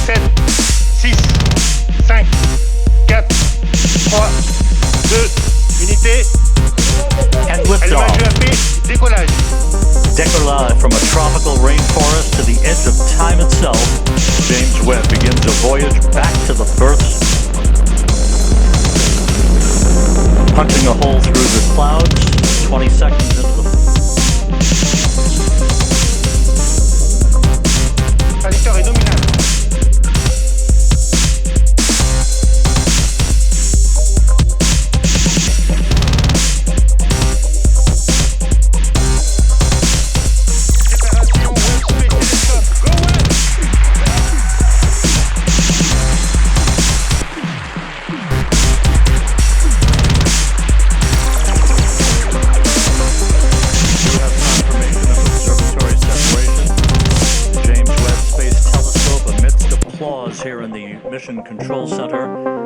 7, 6, 5, 4, 3, 2, unité. And liftoff. Allumage EAP, décollage. Décollage from a tropical rainforest to the edge of time itself, James Webb begins a voyage back to the births, punching a hole through the clouds, 20 seconds into the... Trajectoire est nominale. Here in the Mission Control Center.